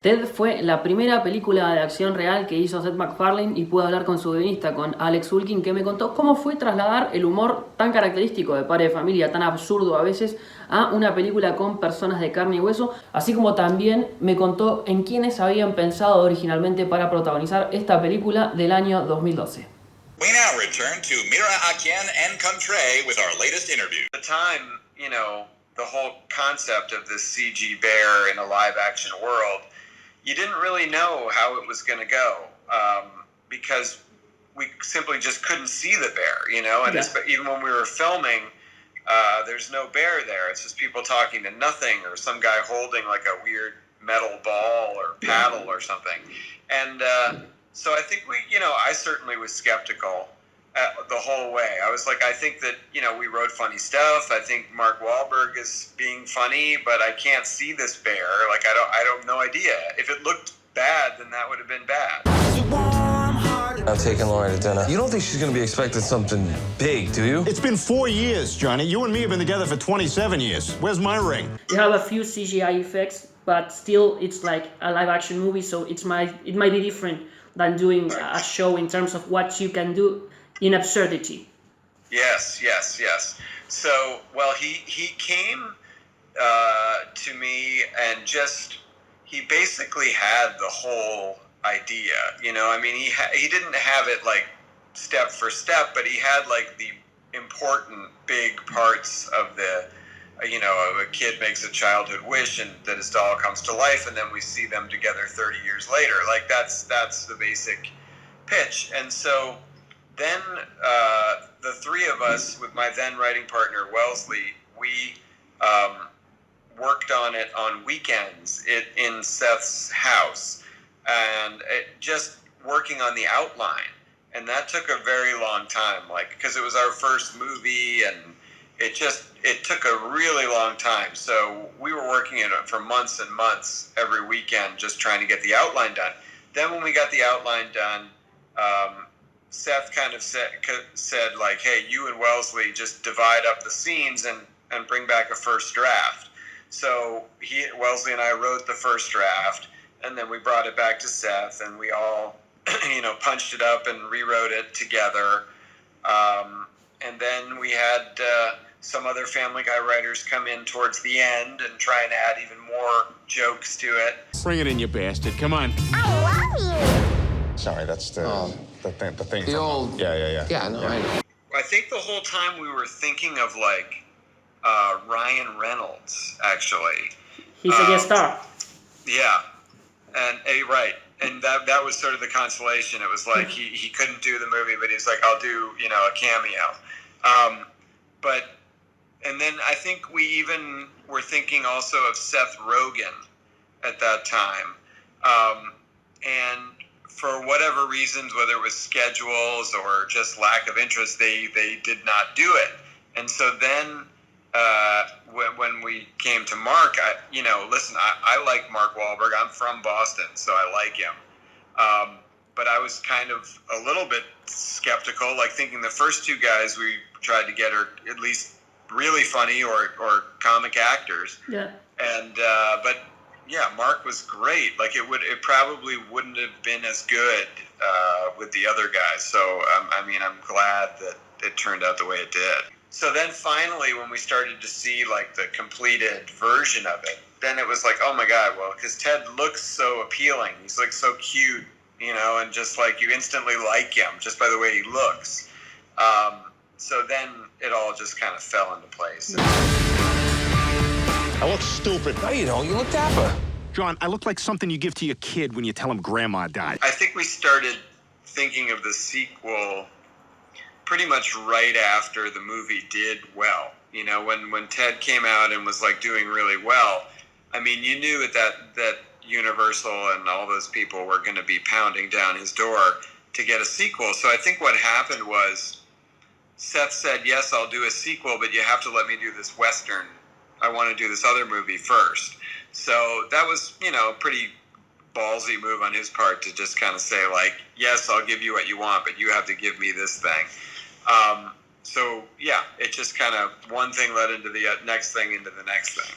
Ted fue la primera película de acción real que hizo Seth MacFarlane y pude hablar con su guionista, con Alec Sulkin, que me contó cómo fue trasladar el humor tan característico de Padre de Familia, tan absurdo a veces, a una película con personas de carne y hueso, así como también me contó en quiénes habían pensado originalmente para protagonizar esta película del año 2012. We now return to Mira Akien and Contre with our latest interview. At the time, the whole concept of this CG bear in a live-action world, you didn't really know how it was going to go because we simply just couldn't see the bear, and even when we were filming, there's no bear there. It's just people talking to nothing or some guy holding like a weird metal ball or paddle or something. And so I think I certainly was skeptical the whole way. I was like, I think that, we wrote funny stuff. I think Mark Wahlberg is being funny, but I can't see this bear. Like, I don't no idea. If it looked bad, then that would have been bad. I'm taking Lauren to dinner. You don't think she's going to be expecting something big, do you? It's been 4 years, Johnny. You and me have been together for 27 years. Where's my ring? You have a few CGI effects, but still it's like a live action movie, so it might be different than doing a show in terms of what you can do in absurdity. Yes. So, well, he came to me and he basically had the whole idea, he didn't have it like step for step, but he had like the important big parts of the, a kid makes a childhood wish and that his doll comes to life, and then we see them together 30 years later. Like that's the basic pitch. And so then the three of us, with my then writing partner Wellesley, we worked on it on weekends in Seth's house, and just working on the outline. And that took a very long time, because it was our first movie, and it took a really long time. So we were working on it for months and months every weekend, just trying to get the outline done. Then when we got the outline done, Seth kind of said like, hey, you and Wellesley just divide up the scenes and bring back a first draft. So Wellesley and I wrote the first draft, and then we brought it back to Seth, and we all, punched it up and rewrote it together. And then we had some other Family Guy writers come in towards the end and try and add even more jokes to it. Bring it in, you bastard. Come on. I love you. Sorry, that's the thing. The old... Yeah. Yeah, no, I know. I think the whole time we were thinking of, Ryan Reynolds, actually. He's a guest star. Yeah. And right. And that was sort of the consolation. It was like he couldn't do the movie, but he's like, I'll do, a cameo. And then I think we even were thinking also of Seth Rogen at that time. And for whatever reasons, whether it was schedules or just lack of interest, they did not do it. And so then when we came to Mark, I like Mark Wahlberg. I'm from Boston, so I like him. But I was kind of a little bit skeptical, thinking the first two guys we tried to get are at least really funny or comic actors. Yeah. And but yeah, Mark was great. It probably wouldn't have been as good with the other guys. So I'm glad that it turned out the way it did. So then finally, when we started to see the completed version of it, then it was like, oh my God, well, because Ted looks so appealing. He's so cute, and just you instantly like him just by the way he looks. So then it all just kind of fell into place. I look stupid. No, you don't. You look dapper. John, I look like something you give to your kid when you tell him grandma died. I think we started thinking of the sequel pretty much right after the movie did well. When Ted came out and was doing really well, you knew that Universal and all those people were going to be pounding down his door to get a sequel. So I think what happened was Seth said, yes, I'll do a sequel, but you have to let me do this Western. I want to do this other movie first. So that was, a pretty ballsy move on his part to just kind of say yes, I'll give you what you want, but you have to give me this thing. So yeah, it just kind of one thing led into the next thing into the next thing.